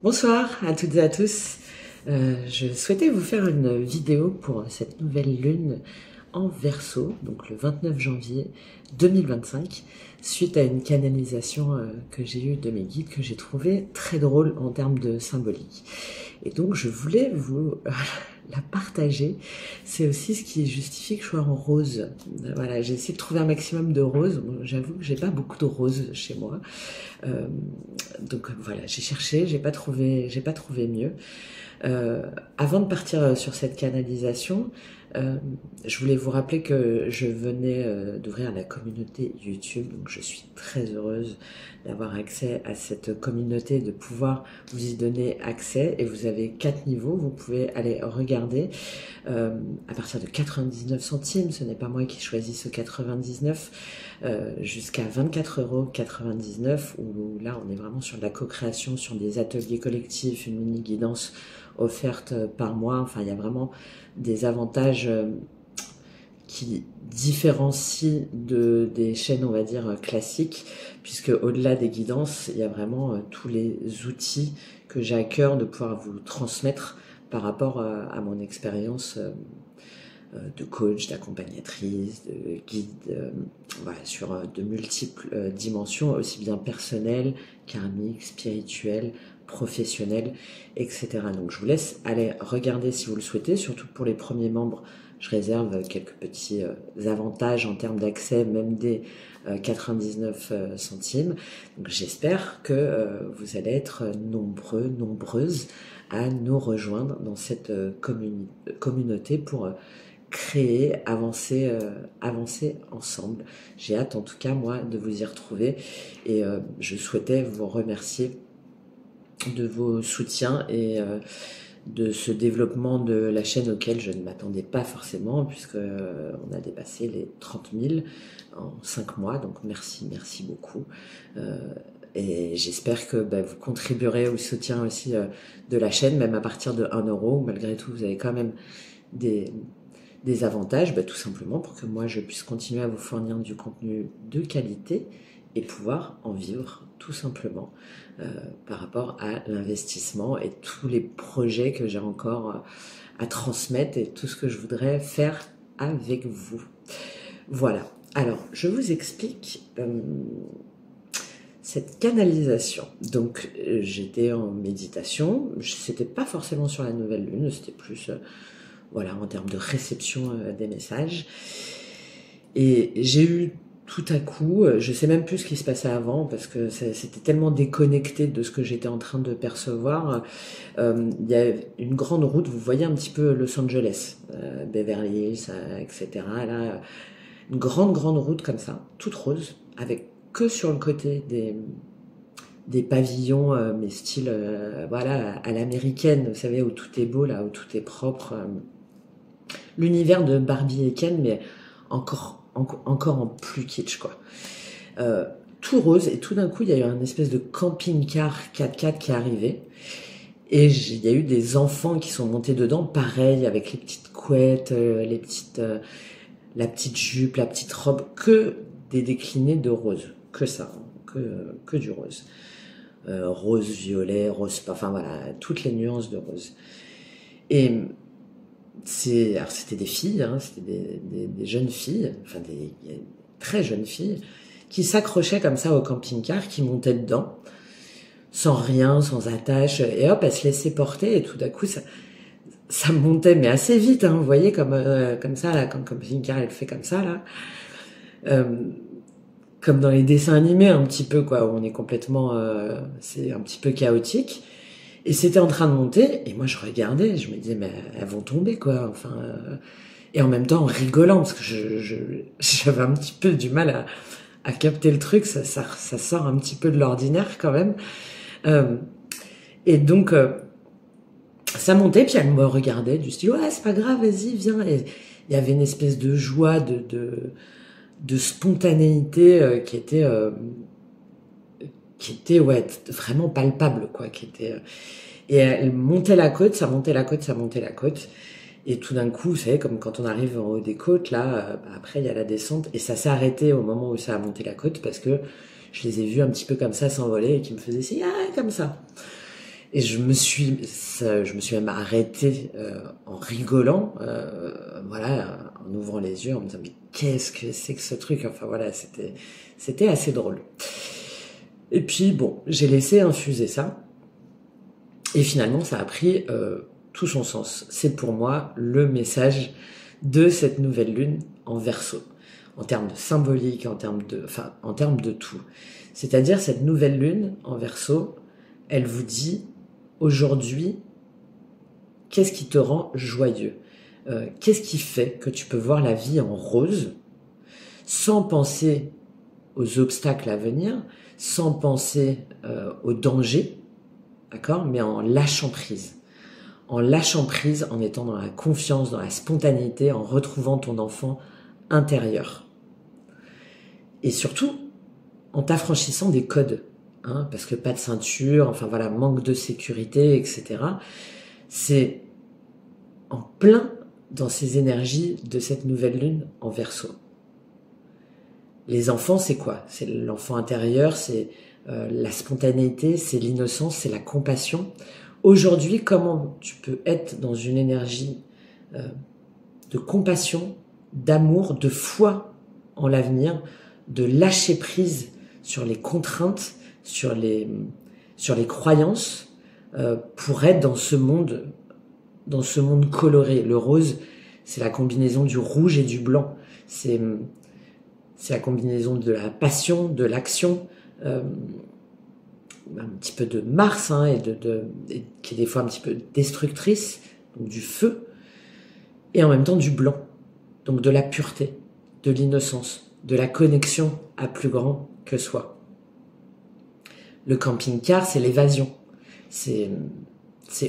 Bonsoir à toutes et à tous. Je souhaitais vous faire une vidéo pour cette nouvelle lune en Verseau, donc le 29 janvier 2025, suite à une canalisation que j'ai eue de mes guides que j'ai trouvé très drôle en termes de symbolique. Et donc je voulais vous la partager. C'est aussi ce qui justifie que je sois en rose. Voilà, j'ai essayé de trouver un maximum de roses. Bon, j'avoue que j'ai pas beaucoup de roses chez moi. Donc voilà, j'ai cherché, j'ai pas trouvé mieux. Avant de partir sur cette canalisation, je voulais vous rappeler que je venais d'ouvrir la communauté YouTube, donc je suis très heureuse d'avoir accès à cette communauté, de pouvoir vous y donner accès, et vous avez 4 niveaux, vous pouvez aller regarder à partir de 99 centimes, ce n'est pas moi qui choisis ce 99, jusqu'à 24,99 €, où là on est vraiment sur de la co-création, sur des ateliers collectifs, une mini-guidance offerte par mois. Enfin, il y a vraiment des avantages qui différencient des chaînes, on va dire, classiques, puisque au-delà des guidances, il y a vraiment tous les outils que j'ai à cœur de pouvoir vous transmettre par rapport à mon expérience de coach, d'accompagnatrice, de guide, voilà, sur de multiples dimensions, aussi bien personnelles, karmiques, spirituelles, professionnelles, etc. Donc je vous laisse aller regarder si vous le souhaitez, surtout pour les premiers membres. Je réserve quelques petits avantages en termes d'accès, même des 99 centimes. Donc j'espère que vous allez être nombreux, nombreuses à nous rejoindre dans cette communauté pour créer, avancer ensemble. J'ai hâte en tout cas moi de vous y retrouver, et je souhaitais vous remercier de vos soutiens et de ce développement de la chaîne auquel je ne m'attendais pas forcément, puisque on a dépassé les 30 000 en 5 mois, donc merci beaucoup. Et j'espère que vous contribuerez au soutien aussi de la chaîne, même à partir de 1 €. Malgré tout, vous avez quand même des avantages, tout simplement pour que moi je puisse continuer à vous fournir du contenu de qualité et pouvoir en vivre tout simplement par rapport à l'investissement et tous les projets que j'ai encore à transmettre et tout ce que je voudrais faire avec vous. Voilà, alors je vous explique cette canalisation. Donc j'étais en méditation, c'était pas forcément sur la nouvelle lune, c'était plus voilà, en termes de réception des messages. Et j'ai eu tout à coup, je sais même plus ce qui se passait avant, parce que c'était tellement déconnecté de ce que j'étais en train de percevoir. Il y a une grande route, vous voyez un petit peu Los Angeles, Beverly Hills, etc. Là, une grande route comme ça, toute rose, avec que sur le côté des pavillons, mais style, voilà, à l'américaine, vous savez, où tout est beau, là, où tout est propre. L'univers de Barbie et Ken, mais encore en plus kitsch, quoi. Tout rose, et tout d'un coup, il y a eu un espèce de camping-car 4x4 qui est arrivé, et il y a eu des enfants qui sont montés dedans, pareil, avec les petites couettes, la petite jupe, la petite robe, que des déclinés de rose, que ça, que du rose. Rose, violet, rose, enfin voilà, toutes les nuances de rose. Et alors c'était des filles, hein, c'était des jeunes filles, enfin des très jeunes filles, qui s'accrochaient comme ça au camping-car, qui montaient dedans, sans rien, sans attache, et hop, elles se laissaient porter, et tout d'un coup, ça montait, mais assez vite, hein, vous voyez, comme ça, là, quand le camping-car, elle fait comme ça, là, comme dans les dessins animés, un petit peu, quoi, où on est complètement, c'est un petit peu chaotique. Et c'était en train de monter, et moi je regardais, je me disais, mais elles vont tomber, quoi, enfin... Et en même temps, en rigolant, parce que j'avais un petit peu du mal à capter le truc, ça sort un petit peu de l'ordinaire, quand même. Et donc, ça montait, puis elles me regardaient, du style, ouais, c'est pas grave, vas-y, viens. Et il y avait une espèce de joie, de spontanéité qui était ouais, vraiment palpable, quoi, et elle montait la côte, ça montait la côte, ça montait la côte, et tout d'un coup, vous savez, comme quand on arrive en haut des côtes, là, après il y a la descente, et ça s'est arrêté au moment où ça a monté la côte, parce que je les ai vus un petit peu comme ça s'envoler, et qui me faisaient si, comme ça. Et je me suis même arrêtée en rigolant, voilà, en ouvrant les yeux, en me disant mais qu'est-ce que c'est que ce truc? Enfin voilà, c'était assez drôle. Et puis bon, j'ai laissé infuser ça, et finalement ça a pris tout son sens. C'est pour moi le message de cette nouvelle lune en Verseau, en termes de symbolique, en termes de tout. C'est-à-dire cette nouvelle lune en Verseau, elle vous dit aujourd'hui, qu'est-ce qui te rend joyeux? Qu'est-ce qui fait que tu peux voir la vie en rose sans penser aux obstacles à venir, sans penser aux dangers, d'accord? Mais en lâchant prise. En lâchant prise, en étant dans la confiance, dans la spontanéité, en retrouvant ton enfant intérieur. Et surtout, en t'affranchissant des codes. Hein, parce que pas de ceinture, enfin voilà, manque de sécurité, etc. C'est en plein dans ces énergies de cette nouvelle lune en Verseau. Les enfants, c'est quoi? C'est l'enfant intérieur, c'est la spontanéité, c'est l'innocence, c'est la compassion. Aujourd'hui, comment tu peux être dans une énergie de compassion, d'amour, de foi en l'avenir, de lâcher prise sur les contraintes, sur les croyances, pour être dans ce monde coloré. Le rose, c'est la combinaison du rouge et du blanc. C'est la combinaison de la passion, de l'action, un petit peu de Mars, hein, et qui est des fois un petit peu destructrice, donc du feu, et en même temps du blanc, donc de la pureté, de l'innocence, de la connexion à plus grand que soi. Le camping-car, c'est l'évasion. C'est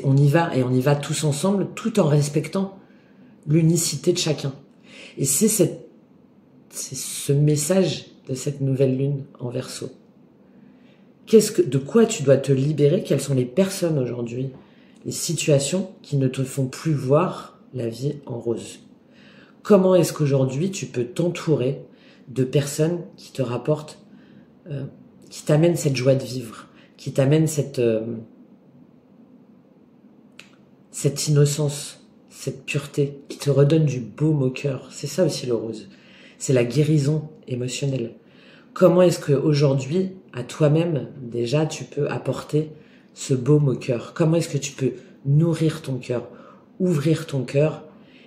on y va, et on y va tous ensemble, tout en respectant l'unicité de chacun. Et c'est ce message de cette nouvelle lune en Verseau. De quoi tu dois te libérer? Quelles sont les personnes aujourd'hui, les situations qui ne te font plus voir la vie en rose? Comment est-ce qu'aujourd'hui tu peux t'entourer de personnes qui te rapportent, qui t'amènent cette joie de vivre, qui t'amènent cette innocence, cette pureté, qui te redonne du baume au cœur? C'est ça aussi le rose. C'est la guérison émotionnelle. Comment est-ce qu'aujourd'hui, à toi-même, déjà, tu peux apporter ce baume au cœur? Comment est-ce que tu peux nourrir ton cœur, ouvrir ton cœur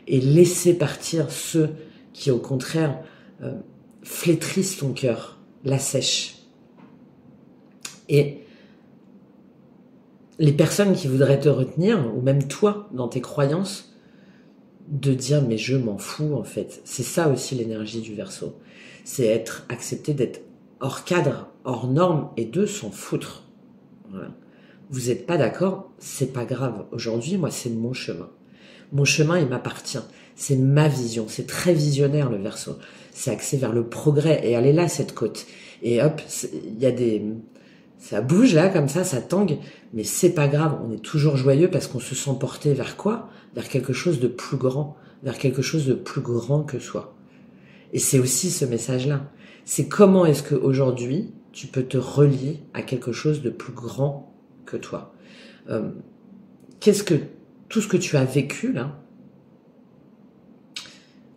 et laisser partir ceux qui, au contraire, flétrissent ton cœur, l'assèchent? Et les personnes qui voudraient te retenir, ou même toi, dans tes croyances, de dire mais je m'en fous en fait. C'est ça aussi l'énergie du Verseau. C'est accepter d'être hors cadre, hors norme, et de s'en foutre. Voilà. Vous n'êtes pas d'accord, c'est pas grave. Aujourd'hui, moi, c'est mon chemin. Mon chemin, il m'appartient. C'est ma vision. C'est très visionnaire, le Verseau. C'est axé vers le progrès. Et elle est là, cette côte. Et hop, il y a ça bouge là, comme ça tangue. Mais c'est pas grave. On est toujours joyeux parce qu'on se sent porté vers quoi? Vers quelque chose de plus grand. Vers quelque chose de plus grand que soi. Et c'est aussi ce message-là. C'est comment est-ce qu'aujourd'hui, tu peux te relier à quelque chose de plus grand que toi. Tout ce que tu as vécu là,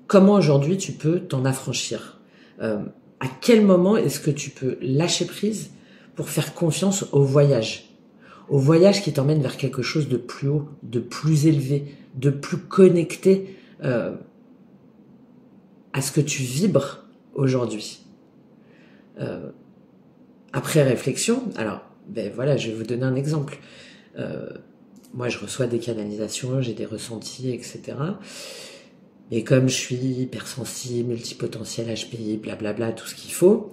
comment aujourd'hui tu peux t'en affranchir? À quel moment est-ce que tu peux lâcher prise pour faire confiance au voyage qui t'emmène vers quelque chose de plus haut, de plus élevé, de plus connecté à ce que tu vibres aujourd'hui. Après réflexion, alors voilà, je vais vous donner un exemple. Moi, je reçois des canalisations, j'ai des ressentis, etc. Et comme je suis hypersensible, multipotentiel, HPI, blablabla, tout ce qu'il faut,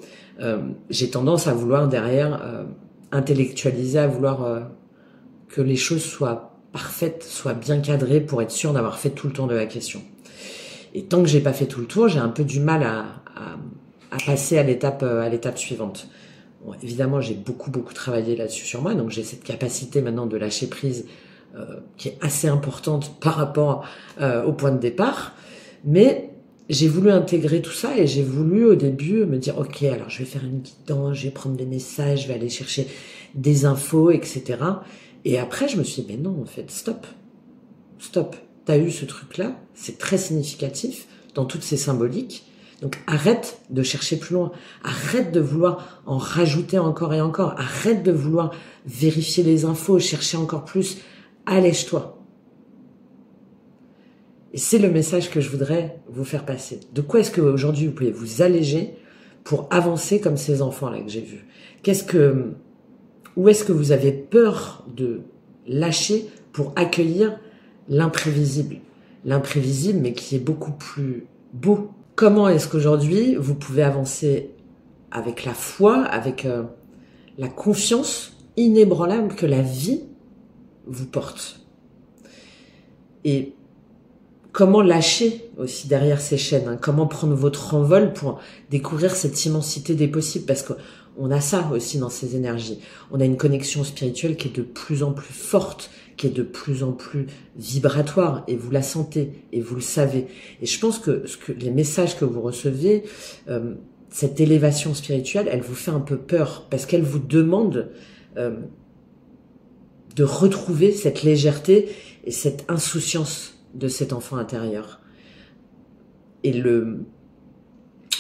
j'ai tendance à vouloir derrière intellectualiser, à vouloir que les choses soient parfaites, soient bien cadrées pour être sûr d'avoir fait tout le tour de la question. Et tant que j'ai pas fait tout le tour, j'ai un peu du mal à passer à l'étape suivante. Bon, évidemment, j'ai beaucoup travaillé là-dessus sur moi, donc j'ai cette capacité maintenant de lâcher prise qui est assez importante par rapport au point de départ. Mais j'ai voulu intégrer tout ça et j'ai voulu au début me dire ok, alors je vais faire une guidance, je vais prendre des messages, je vais aller chercher des infos, etc. Et après, je me suis dit, mais non, en fait, stop, stop. T'as eu ce truc-là, c'est très significatif dans toutes ces symboliques. Donc arrête de chercher plus loin, arrête de vouloir en rajouter encore et encore, arrête de vouloir vérifier les infos, chercher encore plus, allège-toi. Et c'est le message que je voudrais vous faire passer. De quoi est-ce qu'aujourd'hui vous pouvez vous alléger pour avancer comme ces enfants-là que j'ai vus? Où est-ce que vous avez peur de lâcher pour accueillir l'imprévisible? L'imprévisible, mais qui est beaucoup plus beau. Comment est-ce qu'aujourd'hui vous pouvez avancer avec la foi, avec la confiance inébranlable que la vie vous porte? Et comment lâcher aussi derrière ces chaînes, hein? Comment prendre votre envol pour découvrir cette immensité des possibles? Parce qu'on a ça aussi dans ces énergies. On a une connexion spirituelle qui est de plus en plus forte, qui est de plus en plus vibratoire, et vous la sentez, et vous le savez. Et je pense que les messages que vous recevez, cette élévation spirituelle, elle vous fait un peu peur, parce qu'elle vous demande de retrouver cette légèreté et cette insouciance de cet enfant intérieur. Et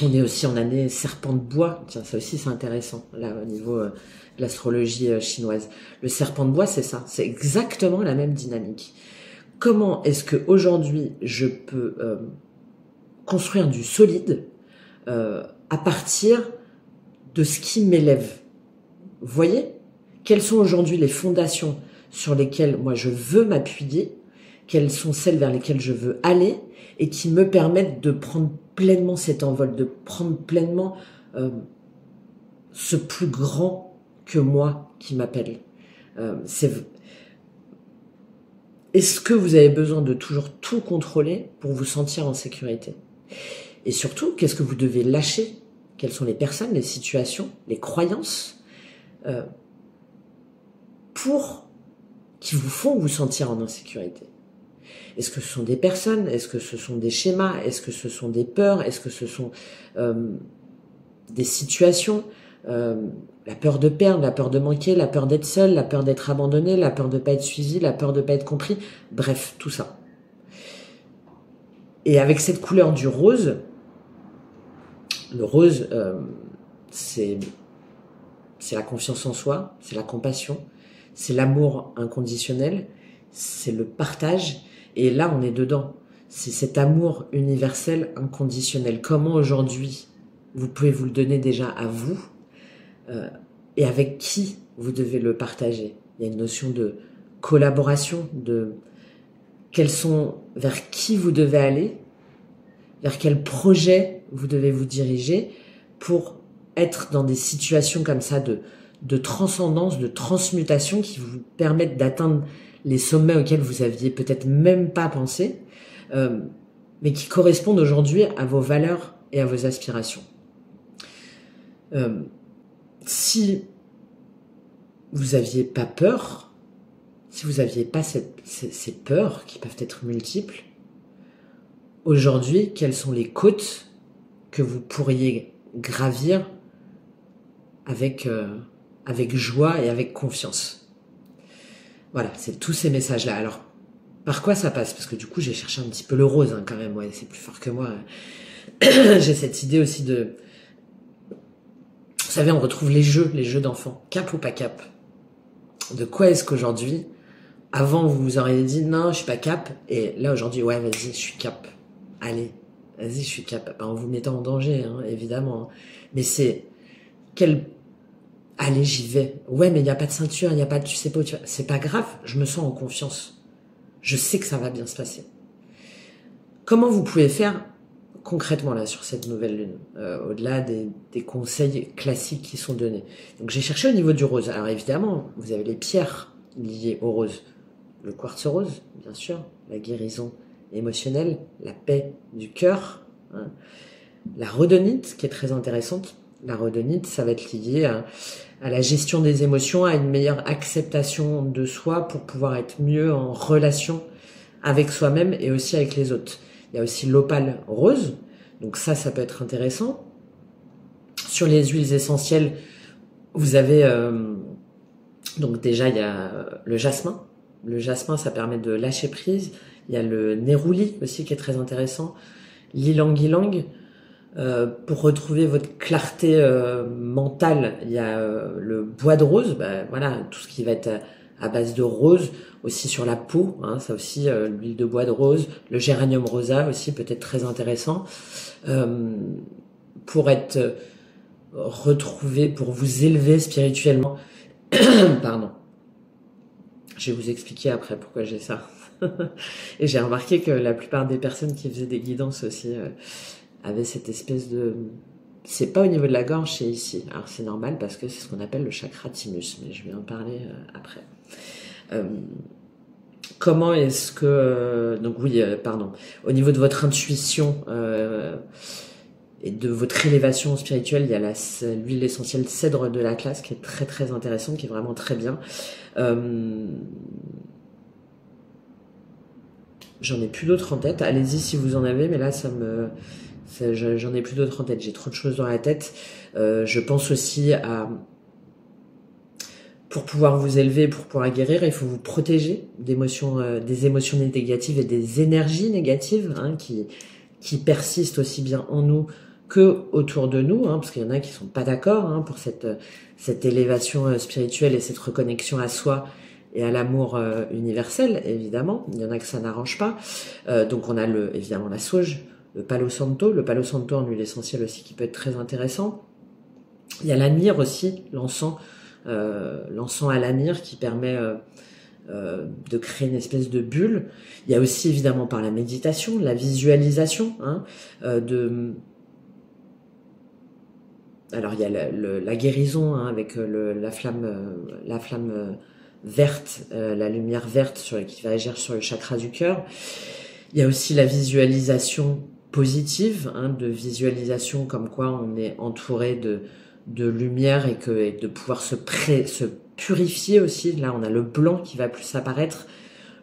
on est aussi en année serpent de bois. Tiens, ça aussi c'est intéressant, là, au niveau de l'astrologie chinoise. Le serpent de bois, c'est ça. C'est exactement la même dynamique. Comment est-ce que aujourd'hui je peux construire du solide à partir de ce qui m'élève? Vous voyez? Quelles sont aujourd'hui les fondations sur lesquelles moi je veux m'appuyer? Quelles sont celles vers lesquelles je veux aller et qui me permettent de prendre pleinement cet envol, de prendre pleinement ce plus grand que moi qui m'appelle. Est-ce que vous avez besoin de toujours tout contrôler pour vous sentir en sécurité? Et surtout, qu'est-ce que vous devez lâcher? Quelles sont les personnes, les situations, les croyances qui vous font vous sentir en insécurité? Est-ce que ce sont des personnes? Est-ce que ce sont des schémas? Est-ce que ce sont des peurs? Est-ce que ce sont des situations? La peur de perdre, la peur de manquer, la peur d'être seul, la peur d'être abandonné, la peur de ne pas être suivi, la peur de ne pas être compris. Bref, tout ça. Et avec cette couleur du rose, le rose, c'est la confiance en soi, c'est la compassion, c'est l'amour inconditionnel, c'est le partage. Et là, on est dedans. C'est cet amour universel, inconditionnel. Comment aujourd'hui, vous pouvez vous le donner déjà à vous et avec qui vous devez le partager? Il y a une notion de collaboration, vers qui vous devez aller, vers quel projet vous devez vous diriger pour être dans des situations comme ça de transcendance, de transmutation qui vous permettent d'atteindre les sommets auxquels vous aviez peut-être même pas pensé, mais qui correspondent aujourd'hui à vos valeurs et à vos aspirations. Si vous aviez pas peur, si vous aviez pas ces peurs qui peuvent être multiples, aujourd'hui, quelles sont les côtes que vous pourriez gravir avec joie et avec confiance? Voilà, c'est tous ces messages-là. Alors, par quoi ça passe? Parce que du coup, j'ai cherché un petit peu le rose, hein, quand même. Ouais, c'est plus fort que moi. J'ai cette idée aussi de... Vous savez, on retrouve les jeux d'enfants. Cap ou pas cap? De quoi est-ce qu'aujourd'hui, avant, vous vous auriez dit, non, je suis pas cap. Et là, aujourd'hui, ouais, vas-y, je suis cap. Allez, vas-y, je suis cap. En vous mettant en danger, hein, évidemment. Mais c'est... Allez, j'y vais. Ouais, mais il n'y a pas de ceinture, il n'y a pas de... Tu sais pas où tu vas. C'est pas grave, je me sens en confiance. Je sais que ça va bien se passer. Comment vous pouvez faire concrètement là sur cette nouvelle lune, au-delà des conseils classiques qui sont donnés? Donc j'ai cherché au niveau du rose. Alors évidemment, vous avez les pierres liées au rose. Le quartz rose, bien sûr, la guérison émotionnelle, la paix du cœur, hein. La rhodonite, qui est très intéressante. La rhodonite, ça va être lié à la gestion des émotions, à une meilleure acceptation de soi pour pouvoir être mieux en relation avec soi-même et aussi avec les autres. Il y a aussi l'opale rose, donc ça peut être intéressant. Sur les huiles essentielles, vous avez Donc déjà, il y a le jasmin. Le jasmin, ça permet de lâcher prise. Il y a le neroli aussi qui est très intéressant. L'ylang-ylang. Pour retrouver votre clarté mentale, il y a le bois de rose, voilà, tout ce qui va être à base de rose, aussi sur la peau, hein, ça aussi, l'huile de bois de rose, le géranium rosa aussi peut être très intéressant, pour être retrouvé, pour vous élever spirituellement. Pardon. Je vais vous expliquer après pourquoi j'ai ça. Et j'ai remarqué que la plupart des personnes qui faisaient des guidances aussi avaient cette espèce de... C'est pas au niveau de la gorge, c'est ici. Alors c'est normal parce que c'est ce qu'on appelle le chakra thymus, mais je vais en parler après. Comment est-ce que... donc oui, pardon. Au niveau de votre intuition et de votre élévation spirituelle, il y a l'huile essentielle cèdre de l'Atlas qui est très très intéressante, qui est vraiment très bien. J'en ai plus d'autres en tête. Allez-y si vous en avez, mais là j'en ai plus d'autres en tête. J'ai trop de choses dans la tête. Je pense aussi à... Pour pouvoir vous élever, pour pouvoir guérir, il faut vous protéger des émotions négatives et des énergies négatives, hein, qui persistent aussi bien en nous que autour de nous, hein, parce qu'il y en a qui sont pas d'accord, hein, pour cette élévation spirituelle et cette reconnexion à soi et à l'amour universel, évidemment. Il y en a que ça n'arrange pas. Donc on a évidemment la sauge, le palo santo en huile essentielle aussi qui peut être très intéressant. Il y a la myrrhe aussi, l'encens à la myrrhe qui permet de créer une espèce de bulle. Il y a aussi évidemment par la méditation, la visualisation, hein, alors il y a la guérison, hein, avec la flamme verte, la lumière verte qui va agir sur le chakra du cœur. Il y a aussi la visualisation positive, hein, de visualisation comme quoi on est entouré de lumière et de pouvoir se purifier aussi. Là, on a le blanc qui va plus apparaître.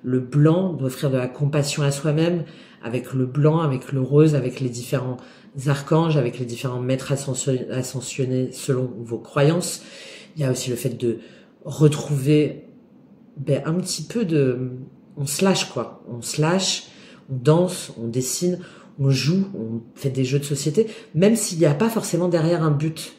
Le blanc, d'offrir de la compassion à soi-même, avec le blanc, avec le rose, avec les différents archanges, avec les différents maîtres ascensionnés selon vos croyances. Il y a aussi le fait de retrouver un petit peu on se lâche quoi. On se lâche, on danse, on dessine, on joue, on fait des jeux de société, même s'il n'y a pas forcément derrière un but.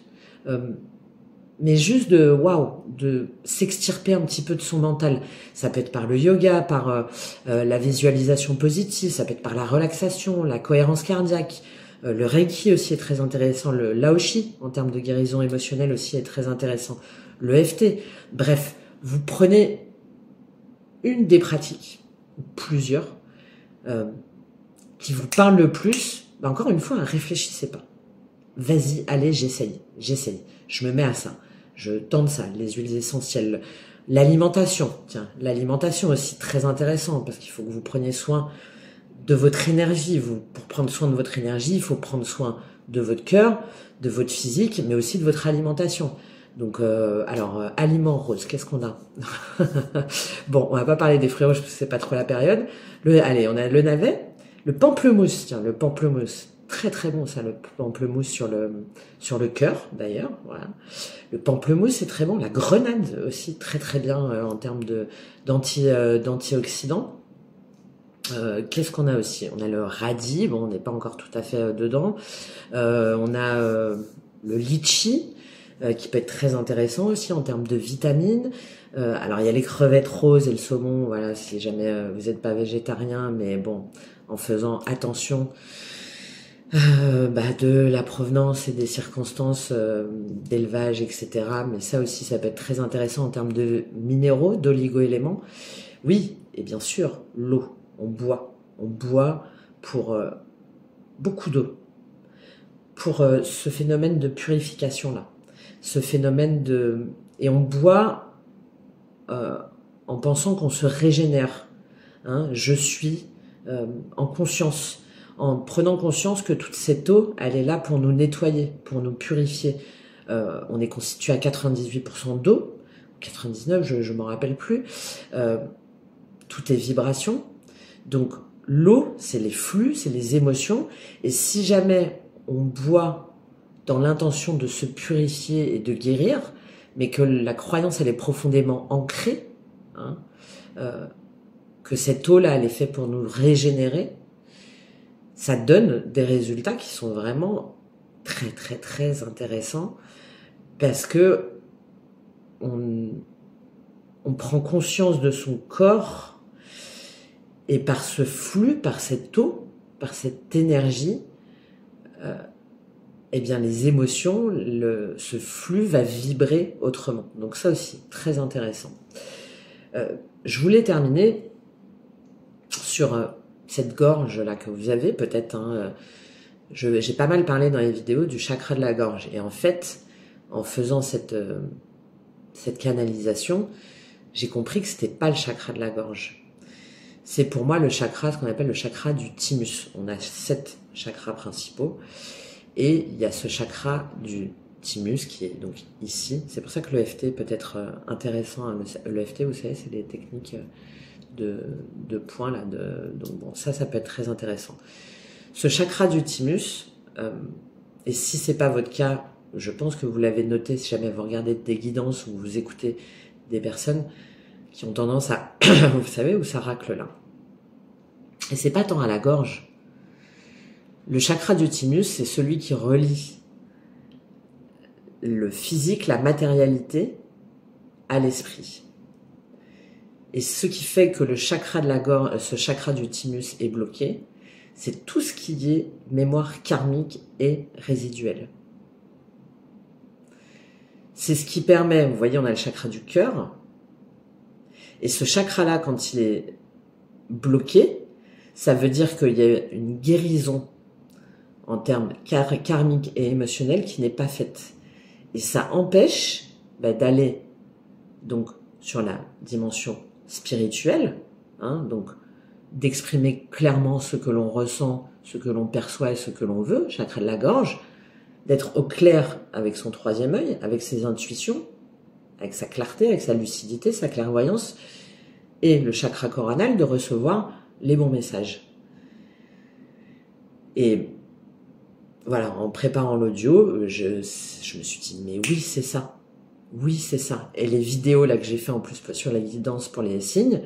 Mais juste de s'extirper un petit peu de son mental. Ça peut être par le yoga, par la visualisation positive, ça peut être par la relaxation, la cohérence cardiaque. Le Reiki aussi est très intéressant, le Laoshi en termes de guérison émotionnelle aussi est très intéressant. Le FT. Bref, vous prenez une des pratiques, ou plusieurs, qui vous parlent le plus. Encore une fois, réfléchissez pas. Vas-y, allez, j'essaye. Je me mets à ça. Je tente ça, les huiles essentielles. L'alimentation, tiens, l'alimentation aussi très intéressant parce qu'il faut que vous preniez soin de votre énergie. Pour prendre soin de votre énergie, il faut prendre soin de votre cœur, de votre physique, mais aussi de votre alimentation. Donc, aliments roses, qu'est-ce qu'on a? Bon, on va pas parler des fruits rouges parce que c'est pas trop la période. Allez, on a le navet, le pamplemousse, tiens, le pamplemousse. Très très bon ça, le pamplemousse sur le cœur d'ailleurs, voilà. Le pamplemousse c'est très bon, la grenade aussi très très bien en termes d'antioxydants. Qu'est-ce qu'on a aussi? On a le radis, bon on n'est pas encore tout à fait dedans. On a le litchi qui peut être très intéressant aussi en termes de vitamines. Alors il y a les crevettes roses et le saumon, voilà, si jamais vous n'êtes pas végétarien, mais bon, en faisant attention de la provenance et des circonstances d'élevage, etc. Mais ça aussi, ça peut être très intéressant en termes de minéraux, d'oligo-éléments. Oui, et bien sûr, l'eau. On boit pour beaucoup d'eau. Pour ce phénomène de purification-là. Ce phénomène et on boit en pensant qu'on se régénère. Hein, je suis en conscience. En prenant conscience que toute cette eau, elle est là pour nous nettoyer, pour nous purifier. On est constitué à 98% d'eau, 99, je m'en rappelle plus. Tout est vibration. Donc l'eau, c'est les flux, c'est les émotions. Et si jamais on boit dans l'intention de se purifier et de guérir, mais que la croyance, elle est profondément ancrée, hein, que cette eau-là, elle est faite pour nous régénérer, ça donne des résultats qui sont vraiment très, très, très intéressants parce que on prend conscience de son corps et par ce flux, par cette eau, par cette énergie, eh bien les émotions, ce flux va vibrer autrement. Donc ça aussi, très intéressant. Je voulais terminer sur cette gorge là que vous avez, peut-être. Hein, j'ai pas mal parlé dans les vidéos du chakra de la gorge. Et en fait, en faisant cette canalisation, j'ai compris que c'était pas le chakra de la gorge. C'est pour moi le chakra, ce qu'on appelle le chakra du thymus. On a 7 chakras principaux. Et il y a ce chakra du thymus qui est donc ici. C'est pour ça que l'EFT peut être intéressant. L'EFT, vous savez, c'est des techniques de points là. Donc bon, ça peut être très intéressant. Ce chakra du thymus, et si c'est pas votre cas, je pense que vous l'avez noté si jamais vous regardez des guidances ou vous écoutez des personnes qui ont tendance à, vous savez, où ça racle là. Et c'est pas tant à la gorge. Le chakra du thymus, c'est celui qui relie le physique, la matérialité, à l'esprit. Et ce qui fait que le chakra de la gorge, ce chakra du thymus est bloqué, c'est tout ce qui est mémoire karmique et résiduelle. C'est ce qui permet, vous voyez, on a le chakra du cœur, et ce chakra-là, quand il est bloqué, ça veut dire qu'il y a une guérison en termes karmiques et émotionnels qui n'est pas faite. Et ça empêche d'aller donc sur la dimension spirituelle, hein, donc d'exprimer clairement ce que l'on ressent, ce que l'on perçoit et ce que l'on veut, chakra de la gorge, d'être au clair avec son troisième œil, avec ses intuitions, avec sa clarté, avec sa lucidité, sa clairvoyance, et le chakra coronal de recevoir les bons messages. Et voilà, en préparant l'audio, je me suis dit, mais oui, c'est ça. Oui, c'est ça. Et les vidéos là que j'ai fait en plus sur la guidance pour les signes,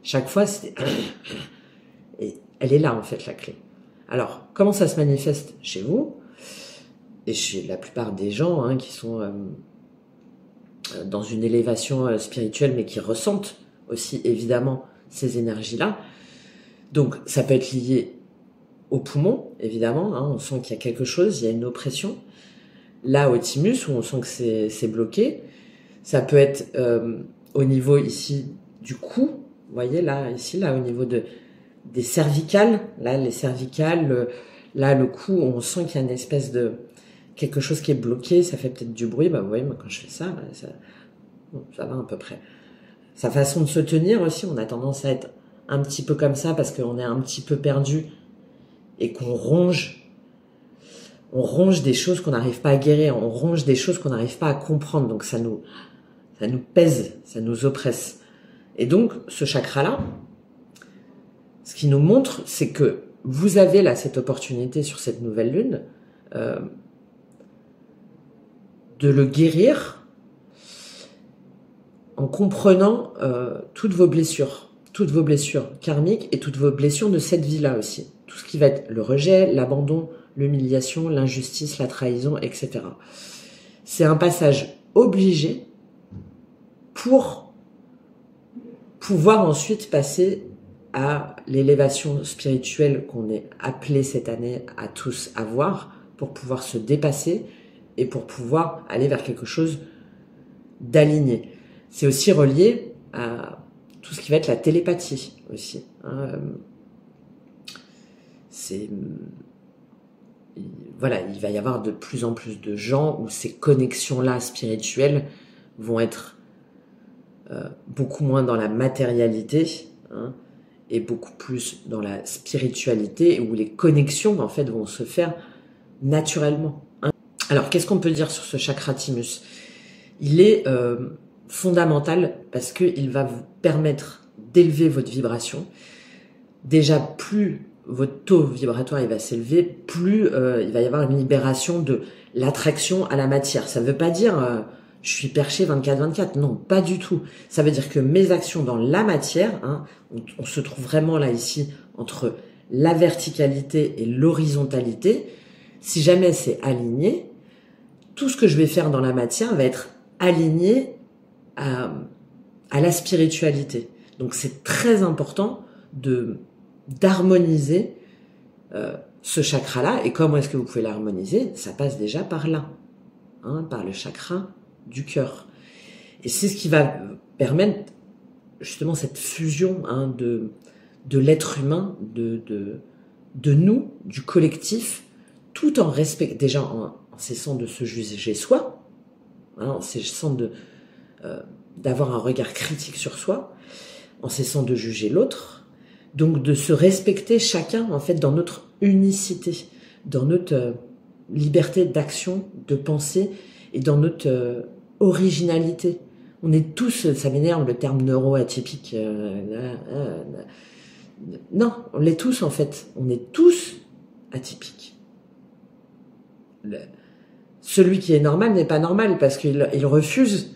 chaque fois, c'était... Et elle est là, en fait, la clé. Alors, comment ça se manifeste chez vous et chez la plupart des gens hein, qui sont dans une élévation spirituelle, mais qui ressentent aussi, évidemment, ces énergies-là. Donc, ça peut être lié au poumon, évidemment. Hein, on sent qu'il y a quelque chose, il y a une oppression. Là, au thymus, où on sent que c'est bloqué. Ça peut être au niveau, ici, du cou. Vous voyez, là, ici, là, au niveau des cervicales. Là, les cervicales, là, le cou, on sent qu'il y a une espèce de... quelque chose qui est bloqué, ça fait peut-être du bruit. Vous voyez, moi, quand je fais ça, ça va à peu près. Sa façon de se tenir aussi, on a tendance à être un petit peu comme ça parce qu'on est un petit peu perdu et qu'on ronge. On ronge des choses qu'on n'arrive pas à guérir, on ronge des choses qu'on n'arrive pas à comprendre. Donc ça nous pèse, ça nous oppresse. Et donc, ce chakra-là, ce qui nous montre, c'est que vous avez là cette opportunité sur cette nouvelle lune de le guérir en comprenant toutes vos blessures karmiques et toutes vos blessures de cette vie-là aussi. Tout ce qui va être le rejet, l'abandon, l'humiliation, l'injustice, la trahison, etc. C'est un passage obligé pour pouvoir ensuite passer à l'élévation spirituelle qu'on est appelé cette année à tous avoir, pour pouvoir se dépasser et pour pouvoir aller vers quelque chose d'aligné. C'est aussi relié à tout ce qui va être la télépathie aussi. Hein. Voilà, il va y avoir de plus en plus de gens où ces connexions-là spirituelles vont être beaucoup moins dans la matérialité, hein, et beaucoup plus dans la spiritualité, où les connexions en fait vont se faire naturellement. Hein. Alors, qu'est-ce qu'on peut dire sur ce chakra thymus? Il est fondamental parce qu'il va vous permettre d'élever votre vibration. Déjà, plus votre taux vibratoire il va s'élever, plus il va y avoir une libération de l'attraction à la matière. Ça ne veut pas dire je suis perché 24/24. Non, pas du tout. Ça veut dire que mes actions dans la matière, hein, on se trouve vraiment là ici entre la verticalité et l'horizontalité. Si jamais c'est aligné, tout ce que je vais faire dans la matière va être aligné à la spiritualité. Donc c'est très important d'harmoniser ce chakra-là. Et comment est-ce que vous pouvez l'harmoniser? Ça passe déjà par là, hein, par le chakra du cœur. Et c'est ce qui va permettre justement cette fusion, hein, de l'être humain, de nous, du collectif, tout en respectant, déjà en cessant de se juger soi, hein, en cessant d'avoir un regard critique sur soi, en cessant de juger l'autre, donc de se respecter chacun en fait dans notre unicité, dans notre liberté d'action, de pensée et dans notre originalité. On est tous, ça m'énerve le terme neuroatypique, non, on l'est tous en fait, on est tous atypiques. Celui qui est normal n'est pas normal parce qu'il refuse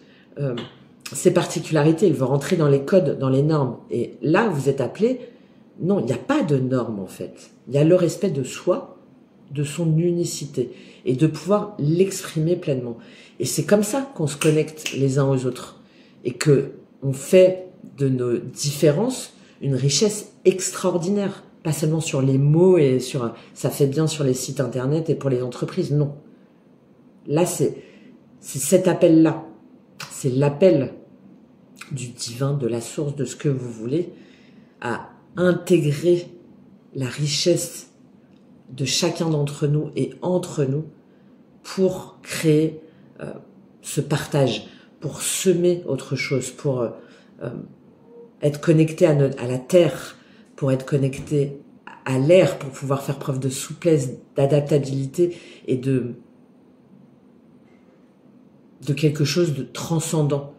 ses particularités, il veut rentrer dans les codes, dans les normes. Et là, vous êtes appelé, non, il n'y a pas de normes en fait. Il y a le respect de soi, de son unicité, et de pouvoir l'exprimer pleinement. Et c'est comme ça qu'on se connecte les uns aux autres, et que on fait de nos différences une richesse extraordinaire. Pas seulement sur les mots et sur ça fait bien sur les sites internet et pour les entreprises, non. Là, c'est cet appel-là. C'est l'appel du divin, de la source, de ce que vous voulez, à intégrer la richesse de chacun d'entre nous et entre nous pour créer ce partage, pour semer autre chose, pour être connecté à la terre, pour être connecté à l'air, pour pouvoir faire preuve de souplesse, d'adaptabilité et de quelque chose de transcendant,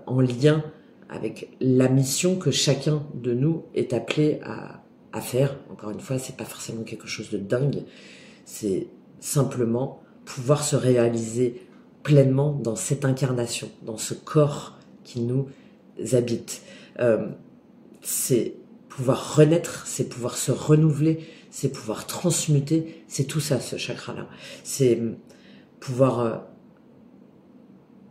en lien avec la mission que chacun de nous est appelé à faire. Encore une fois, c'est pas forcément quelque chose de dingue, c'est simplement pouvoir se réaliser pleinement dans cette incarnation, dans ce corps qui nous habite. C'est pouvoir renaître, c'est pouvoir se renouveler, c'est pouvoir transmuter, c'est tout ça, ce chakra-là. C'est pouvoir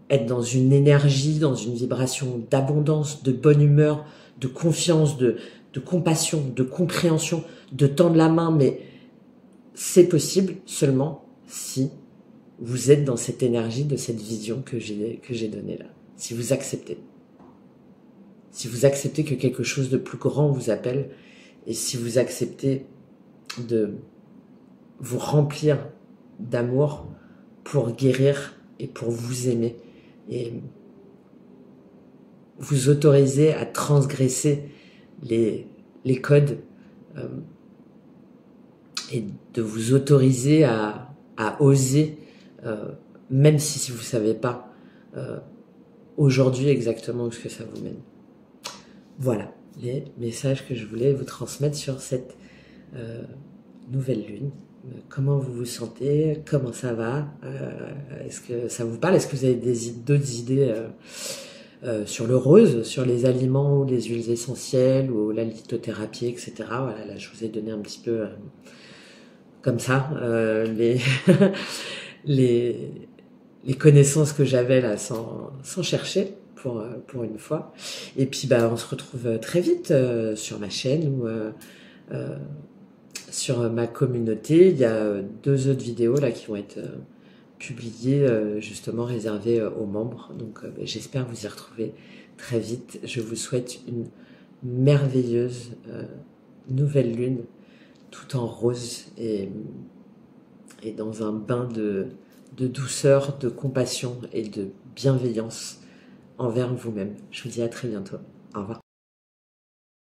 être dans une énergie, dans une vibration d'abondance, de bonne humeur, de confiance, de compassion, de compréhension, de tendre la main, mais c'est possible seulement si vous êtes dans cette énergie de cette vision que j'ai donnée là. Si vous acceptez. Si vous acceptez que quelque chose de plus grand vous appelle, et si vous acceptez de vous remplir d'amour pour guérir et pour vous aimer, et vous autoriser à transgresser les codes, et de vous autoriser à oser, même si vous savez pas aujourd'hui exactement où ce que ça vous mène. Voilà les messages que je voulais vous transmettre sur cette nouvelle lune. Comment vous vous sentez? Comment ça va? Est-ce que ça vous parle? Est-ce que vous avez d'autres idées sur le rose, sur les aliments ou les huiles essentielles ou la lithothérapie, etc. Voilà, là je vous ai donné un petit peu comme ça les connaissances que j'avais là sans chercher pour une fois. Et puis on se retrouve très vite sur ma chaîne ou sur ma communauté. Il y a 2 autres vidéos là qui vont être publiées justement réservées aux membres. Donc j'espère vous y retrouver très vite. Je vous souhaite une merveilleuse nouvelle lune, tout en rose et dans un bain de douceur, de compassion et de bienveillance envers vous-même. Je vous dis à très bientôt. Au revoir.